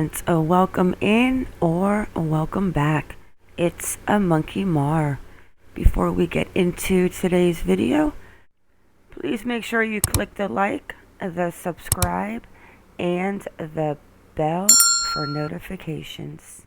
and welcome in or welcome back. It's a Monkey Mar. Before we get into today's video, please make sure you click the like, the subscribe, and the bell for notifications.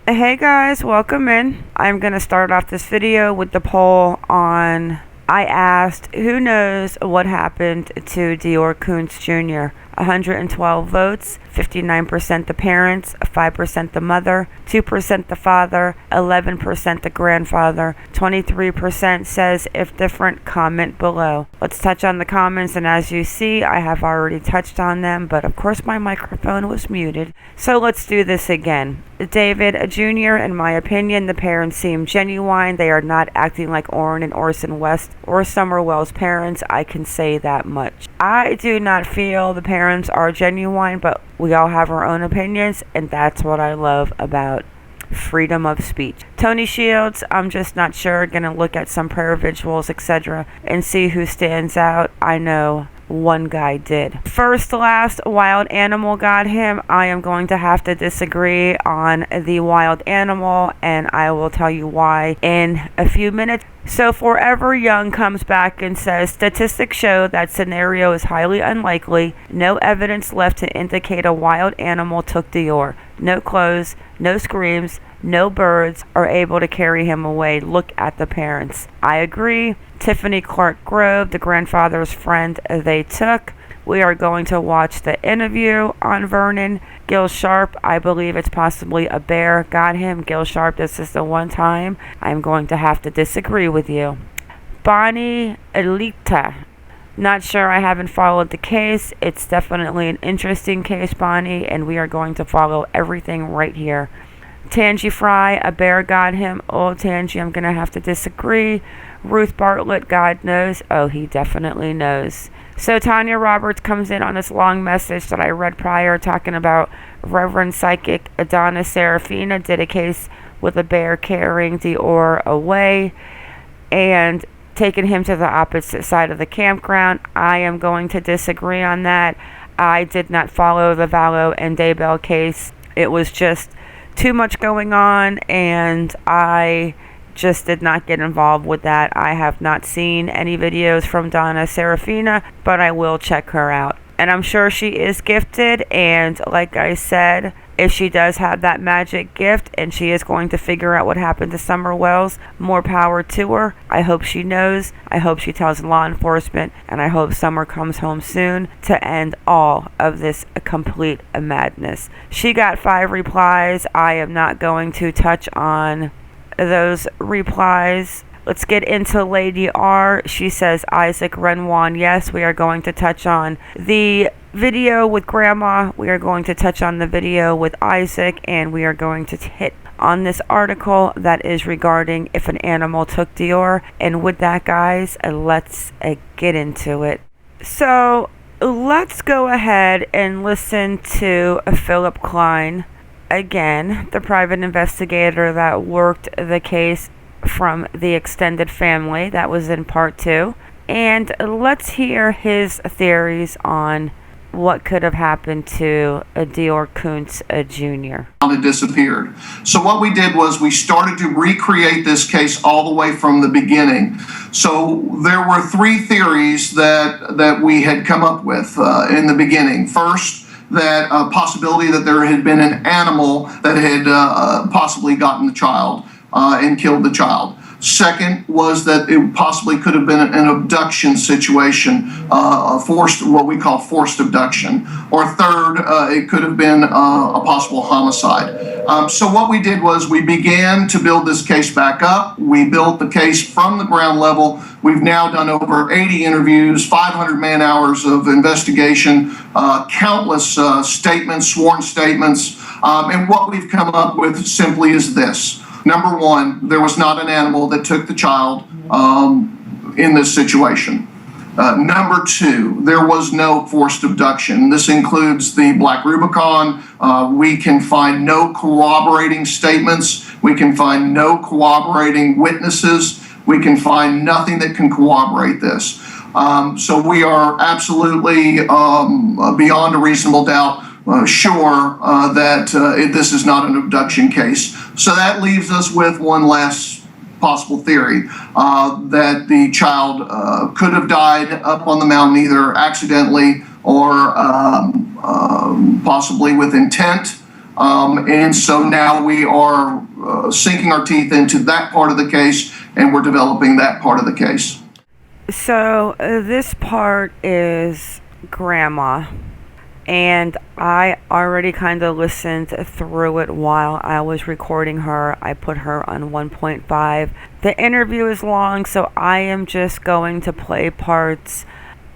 Hey guys, welcome in. I'm going to start off this video with the poll on, I asked, who knows what happened to DeOrr Kunz Jr.? 112 votes, 59% the parents, 5% the mother, 2% the father, 11% the grandfather, 23% says if different, comment below. Let's touch on the comments, and as you see, I have already touched on them, but of course my microphone was muted. So let's do this again. David Jr., in my opinion, the parents seem genuine. They are not acting like Orrin and Orson West or Summer Wells' parents. I can say that much. I do not feel the parents are genuine, but we all have our own opinions, and that's what I love about freedom of speech. Tony Shields, I'm just not sure. Gonna look at some prayer visuals, etc., and see who stands out. I know one guy did. First last, wild animal got him. I am going to have to disagree on the wild animal, and I will tell you why in a few minutes. So Forever Young comes back and says statistics show that scenario is highly unlikely. No evidence left to indicate a wild animal took DeOrr. No clothes, no screams, no birds are able to carry him away. Look at the parents. I agree. Tiffany Clark Grove, the grandfather's friend they took. We are going to watch the interview on Vernon. Gil Sharp, I believe it's possibly a bear got him. Gil Sharp, this is the one time I'm going to have to disagree with you. Bonnie Elita, not sure, I haven't followed the case. It's definitely an interesting case, Bonnie, and we are going to follow everything right here. Tangi Fry, a bear got him. Oh, Tangi, I'm going to have to disagree. Ruth Bartlett, God knows. Oh, he definitely knows. So Tanya Roberts comes in on this long message that I read prior, talking about Reverend Psychic Adana Serafina did a case with a bear carrying DeOrr away and taking him to the opposite side of the campground. I am going to disagree on that. I did not follow the Vallow and Daybell case. It was just too much going on, and I just did not get involved with that. I have not seen any videos from Donna Serafina, but I will check her out. And I'm sure she is gifted, and like I said, if she does have that magic gift and she is going to figure out what happened to Summer Wells, more power to her. I hope she knows. I hope she tells law enforcement, and I hope Summer comes home soon to end all of this complete madness. She got 5 replies. I am not going to touch on those replies. Let's get into Lady R. She says Isaac Renwan. Yes, we are going to touch on the video with Grama. We are going to touch on the video with Isaac, and we are going to hit on this article that is regarding if an animal took DeOrr. And with that, guys, let's get into it. So let's go ahead and listen to Philip Klein. Again, the private investigator that worked the case from the extended family. That was in part 2. And let's hear his theories on what could have happened to DeOrr Kunz Jr. It disappeared. So what we did was we started to recreate this case all the way from the beginning. So there were 3 theories that we had come up with in the beginning. First, that possibility that there had been an animal that had possibly gotten the child and killed the child. Second was that it possibly could have been an abduction situation, what we call forced abduction. Or third, it could have been a possible homicide. So what we did was we began to build this case back up. We built the case from the ground level. We've now done over 80 interviews, 500 man-hours of investigation, countless statements, sworn statements, and what we've come up with simply is this. Number 1, there was not an animal that took the child in this situation. Number 2, there was no forced abduction. This includes the Black Rubicon. We can find no corroborating statements. We can find no corroborating witnesses. We can find nothing that can corroborate this. So we are absolutely beyond a reasonable doubt sure that this is not an abduction case. So that leaves us with one last possible theory, that the child could have died up on the mountain either accidentally or possibly with intent. And so now we are sinking our teeth into that part of the case, and we're developing that part of the case. So this part is Grama, and I already kind of listened through it while I was recording her. I put her on 1.5. The interview is long, so I am just going to play parts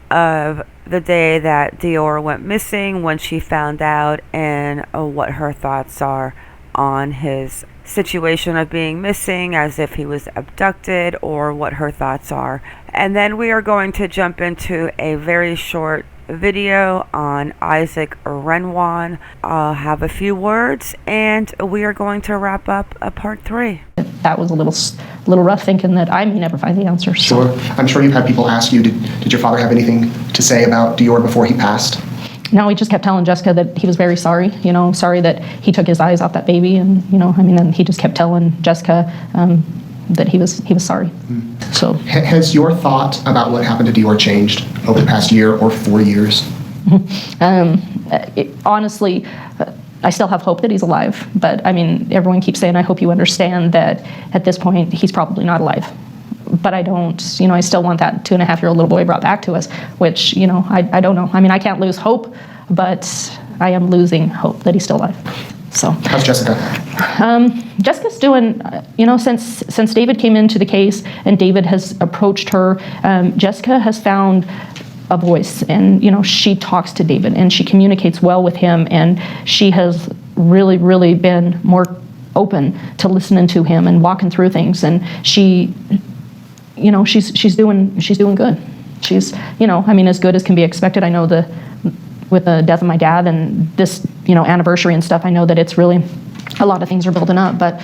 of the day that DeOrr went missing, when she found out, and what her thoughts are on his situation of being missing, as if he was abducted, or what her thoughts are. And then we are going to jump into a very short video on Isaac Renwan. I'll have a few words, and we are going to wrap up part 3. That was a little rough, thinking that I may never find the answer. Sure. I'm sure you've had people ask you, did your father have anything to say about DeOrr before he passed? No, he just kept telling Jessica that he was very sorry, sorry that he took his eyes off that baby, and, and he just kept telling Jessica that he was sorry. Mm. So has your thought about what happened to DeOrr changed over the past year or 4 years? Honestly, I still have hope that he's alive, but everyone keeps saying, I hope you understand that at this point he's probably not alive. But I don't, I still want that 2.5-year-old little boy brought back to us, which, I don't know. I can't lose hope, but I am losing hope that he's still alive. So how's Jessica? Jessica's doing, since David came into the case and David has approached her, Jessica has found a voice, and she talks to David and she communicates well with him, and she has really been more open to listening to him and walking through things, and she's doing good. She's as good as can be expected. I know with the death of my dad and this anniversary and stuff, I know that it's really a lot of things are building up, but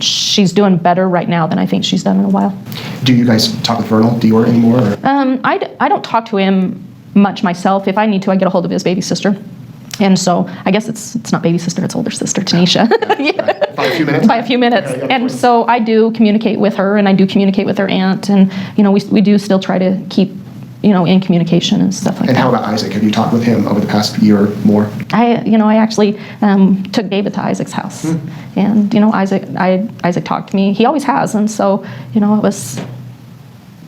she's doing better right now than I think she's done in a while. Do you guys talk with Vernal, DeOrr, anymore? Or? I don't talk to him much myself. If I need to, I get a hold of his baby sister. And so I guess it's not baby sister, it's older sister, Tanisha. Yeah. By a few minutes? By a few minutes. Okay, and so I do communicate with her, and I do communicate with her aunt, and we do still try to keep in communication and stuff like that. And how about Isaac? Have you talked with him over the past year or more? I actually took David to Isaac's house, and Isaac talked to me. He always has, and so it was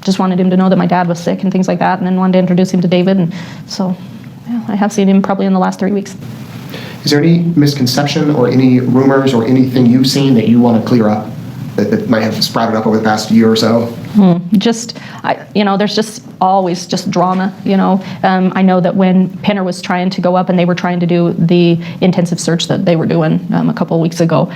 just wanted him to know that my dad was sick and things like that, and then wanted to introduce him to David, and so I have seen him probably in the last 3 weeks. Is there any misconception or any rumors or anything you've seen that you want to clear up that might have sprouted up over the past year or so? There's just always just drama, I know that when Penner was trying to go up and they were trying to do the intensive search that they were doing a couple of weeks ago,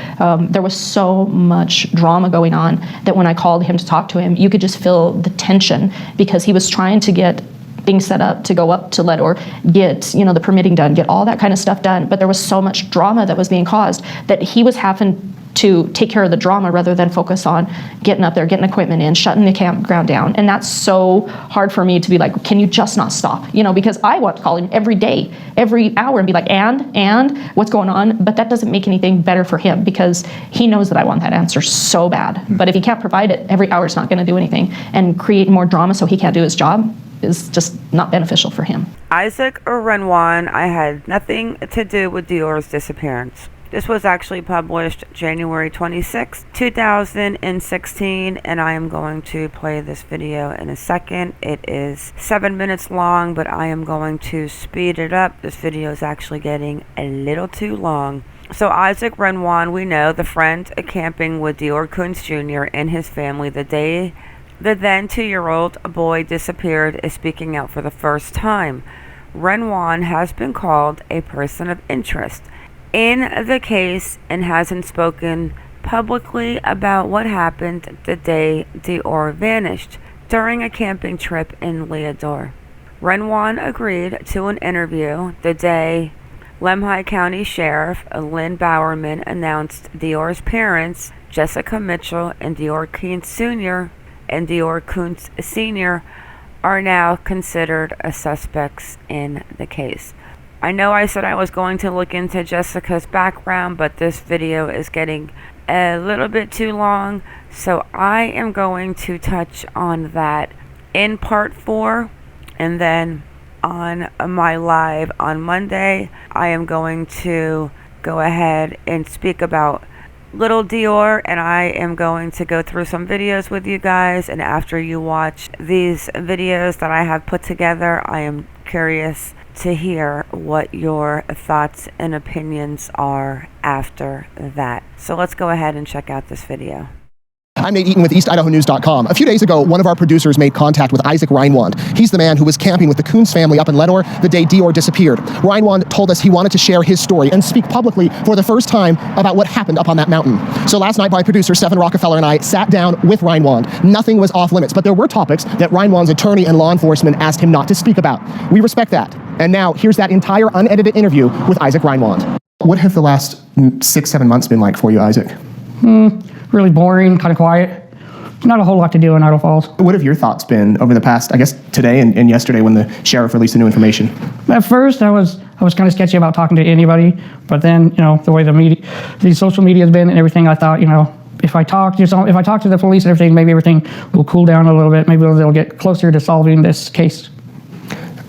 there was so much drama going on that when I called him to talk to him, you could just feel the tension, because he was trying to get things set up to go up to Leadore, get the permitting done, get all that kind of stuff done, but there was so much drama that was being caused that he was having to take care of the drama rather than focus on getting up there, getting equipment in, shutting the campground down. And that's so hard for me to be like, can you just not stop? Because I want to call him every day, every hour, and be like, and what's going on? But that doesn't make anything better for him, because he knows that I want that answer so bad. But if he can't provide it, every hour is not going to do anything, and create more drama so he can't do his job is just not beneficial for him. Isaac Renwan, I had nothing to do with DeOrr's disappearance. This was actually published January 26, 2016, and I am going to play this video in a second. It is 7 minutes long, but I am going to speed it up. This video is actually getting a little too long. So Isaac Renwan, we know, the friend camping with DeOrr Kunz Jr. and his family the day the then 2-year-old boy disappeared, is speaking out for the first time. Renwan has been called a person of interest in the case and hasn't spoken publicly about what happened the day DeOrr vanished during a camping trip in Leadore. Renwan agreed to an interview the day Lemhi County Sheriff Lynn Bowerman announced DeOrr's parents, Jessica Mitchell and DeOrr Kunz Jr. and DeOrr Kunz Sr. are now considered as suspects in the case. I know I said I was going to look into Jessica's background, but this video is getting a little bit too long, so I am going to touch on that in part 4, and then on my live on Monday, I am going to go ahead and speak about little DeOrr, and I am going to go through some videos with you guys, and after you watch these videos that I have put together, I am curious to hear what your thoughts and opinions are after that. So let's go ahead and check out this video. I'm Nate Eaton with EastIdahoNews.com. A few days ago, one of our producers made contact with Isaac Reinwand. He's the man who was camping with the Kunz family up in Leadore the day DeOrr disappeared. Reinwand told us he wanted to share his story and speak publicly for the first time about what happened up on that mountain. So last night, my producer, Stephen Rockefeller, and I sat down with Reinwand. Nothing was off limits, but there were topics that Reinwand's attorney and law enforcement asked him not to speak about. We respect that. And now, here's that entire unedited interview with Isaac Reinwand. What have the last 6-7 months been like for you, Isaac? Really boring, kind of quiet. Not a whole lot to do in Idaho Falls. What have your thoughts been over the past, I guess, today and yesterday when the sheriff released the new information? At first, I was kind of sketchy about talking to anybody, but then, the way the social media has been and everything, I thought, if I talk to the police and everything, maybe everything will cool down a little bit. Maybe they'll get closer to solving this case.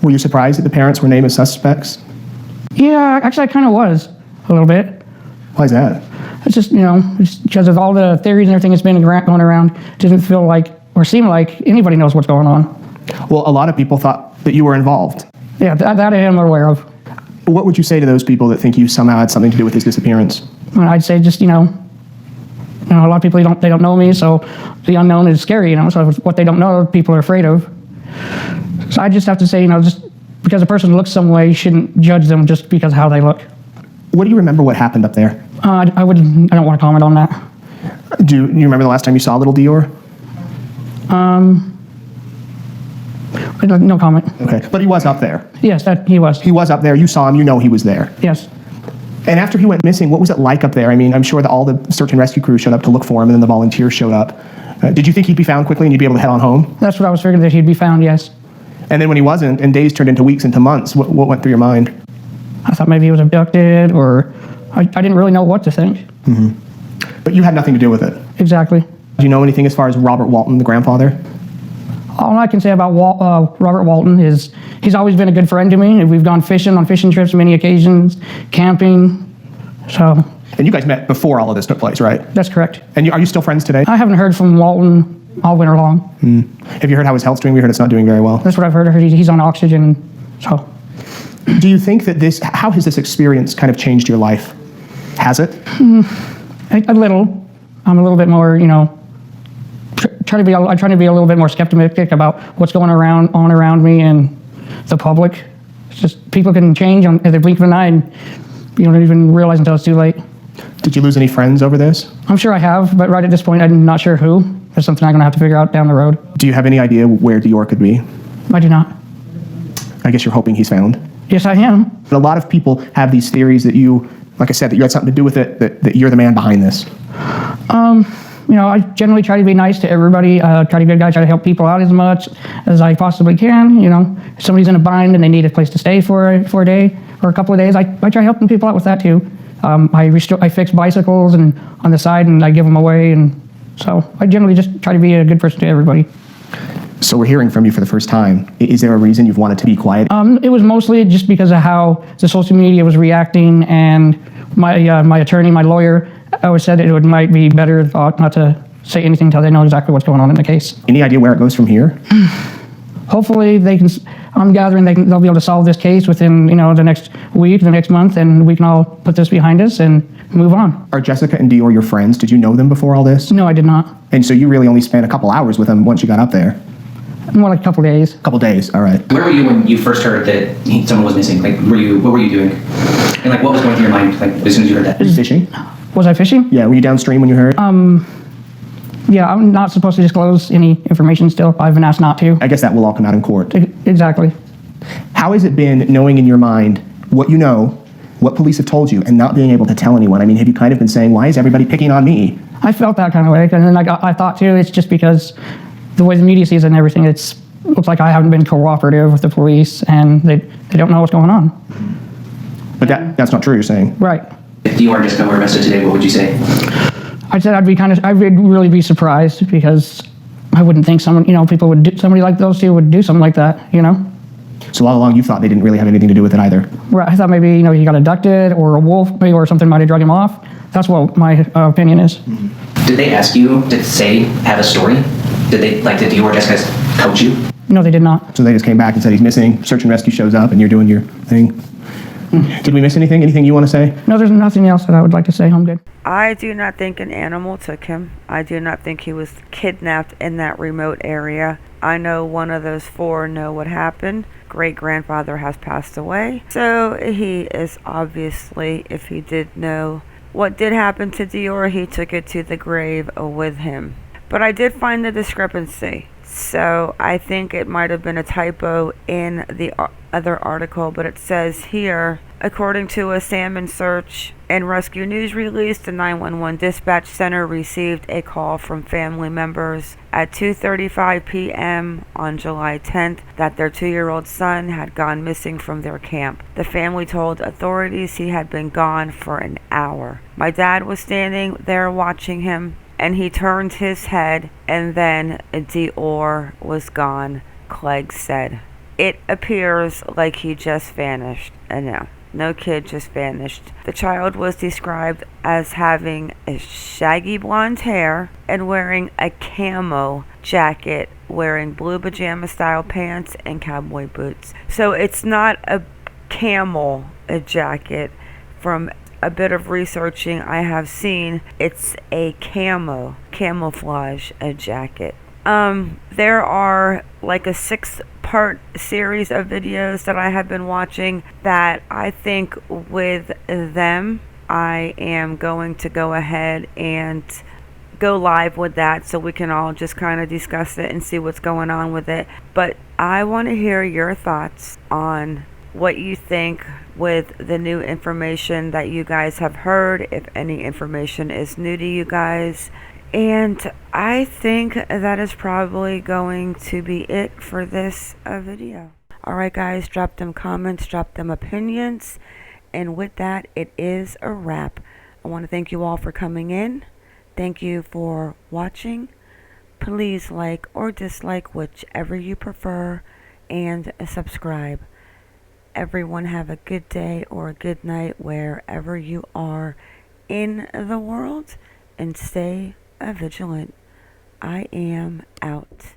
Were you surprised that the parents were named as suspects? Yeah, actually, I kind of was a little bit. Why is that? It's just, just because of all the theories and everything that's been going around, it doesn't feel like or seem like anybody knows what's going on. Well, a lot of people thought that you were involved. Yeah, that I am aware of. What would you say to those people that think you somehow had something to do with his disappearance? And I'd say just, a lot of people, they don't know me, so the unknown is scary, so what they don't know, people are afraid of. So I just have to say, just because a person looks some way, you shouldn't judge them just because of how they look. What do you remember what happened up there? I don't want to comment on that. Do you remember the last time you saw little DeOrr? No comment. Okay, but he was up there. Yes, he was. He was up there. You saw him. You know he was there. Yes. And after he went missing, what was it like up there? I mean, I'm sure that all the search and rescue crews showed up to look for him, and then the volunteers showed up. Did you think he'd be found quickly and you'd be able to head on home? That's what I was figuring, that he'd be found, yes. And then when he wasn't, and days turned into weeks, into months, what went through your mind? I thought maybe he was abducted, or I didn't really know what to think. Mm-hmm. But you had nothing to do with it? Exactly. Do you know anything as far as Robert Walton, the grandfather? All I can say about Robert Walton is he's always been a good friend to me. We've gone fishing on fishing trips many occasions, camping, so. And you guys met before all of this took place, right? That's correct. And are you still friends today? I haven't heard from Walton all winter long. Have you heard how his health's doing? We heard it's not doing very well. That's what I've heard. I heard he's on oxygen, so. Do you think that how has this experience kind of changed your life? Has it? A little. I'm a little bit more, I'm trying to be a little bit more skeptical about what's going on around me and the public. It's just people can change at the blink of an eye, and you don't even realize until it's too late. Did you lose any friends over this? I'm sure I have, but right at this point, I'm not sure who. That's something I'm going to have to figure out down the road. Do you have any idea where DeOrr could be? I do not. I guess you're hoping he's found. Yes, I am. But a lot of people have these theories that you, like I said, that you had something to do with it, that you're the man behind this. I generally try to be nice to everybody, try to be a good guy, try to help people out as much as I possibly can. If somebody's in a bind and they need a place to stay for a day or a couple of days, I try helping people out with that too. I fix bicycles and on the side, and I give them away, and so I generally just try to be a good person to everybody. So we're hearing from you for the first time. Is there a reason you've wanted to be quiet? It was mostly just because of how the social media was reacting, and my attorney, my lawyer, always said it might be better thought not to say anything until they know exactly what's going on in the case. Any idea where it goes from here? Hopefully I'm gathering they'll be able to solve this case within, the next week, the next month, and we can all put this behind us and move on. Are Jessica and DeOrr your friends? Did you know them before all this? No, I did not. And so you really only spent a couple hours with them once you got up there? More like a couple days. A couple days, all right. Where were you when you first heard that someone was missing? What were you doing? And what was going through your mind as soon as you heard that? Were you fishing? Was I fishing? Yeah, were you downstream when you heard? Yeah, I'm not supposed to disclose any information still. I've been asked not to. I guess that will all come out in court. Exactly. How has it been knowing in your mind what you know, what police have told you, and not being able to tell anyone? I mean, have you kind of been saying, why is everybody picking on me? I felt that kind of way, and then I thought too, it's just because the way the media sees it and everything, looks like I haven't been cooperative with the police, and they don't know what's going on. But that's not true, you're saying? Right. If DeOrr and Jessica were arrested today, what would you say? I said I would really be surprised because I wouldn't think people would do, somebody like those two would do something like that, So all along you thought they didn't really have anything to do with it either? Right. I thought maybe, he got abducted or a wolf maybe, or something might have drug him off. That's what my opinion is. Did they ask you to have a story? Did DeOrr and Jessica coach you? No, they did not. So they just came back and said he's missing, search and rescue shows up, and you're doing your thing? Did we miss anything? Anything you want to say? No, there's nothing else that I would like to say. I'm good. I do not think an animal took him. I do not think he was kidnapped in that remote area. I know one of those four know what happened. Great-grandfather has passed away. So he is obviously, if he did know what did happen to DeOrr, he took it to the grave with him. But I did find the discrepancy. So I think it might have been a typo in the other article, but it says here, according to a salmon search and rescue news release, the 911 dispatch center received a call from family members at 2:35 p.m. on July 10th that their 2-year-old son had gone missing from their camp. The family told authorities he had been gone for an hour. My dad was standing there watching him, and he turned his head, and then DeOrr was gone, Clegg said. It appears like he just vanished. No kid just vanished. The child was described as having a shaggy blonde hair and wearing a camo jacket, wearing blue pajama style pants and cowboy boots. So it's not a camel jacket. From a bit of researching I have seen, it's a camouflage jacket. There are like a 6-part series of videos that I have been watching that I think with them I am going to go ahead and go live with that so we can all just kind of discuss it and see what's going on with it. But I want to hear your thoughts on what you think with the new information that you guys have heard, if any information is new to you guys. And I think that is probably going to be it for this video. Alright guys, drop them comments, drop them opinions, and with that, it is a wrap. I want to thank you all for coming in. Thank you for watching. Please like or dislike, whichever you prefer, and subscribe. Everyone have a good day or a good night wherever you are in the world, and stay vigilant. I am out.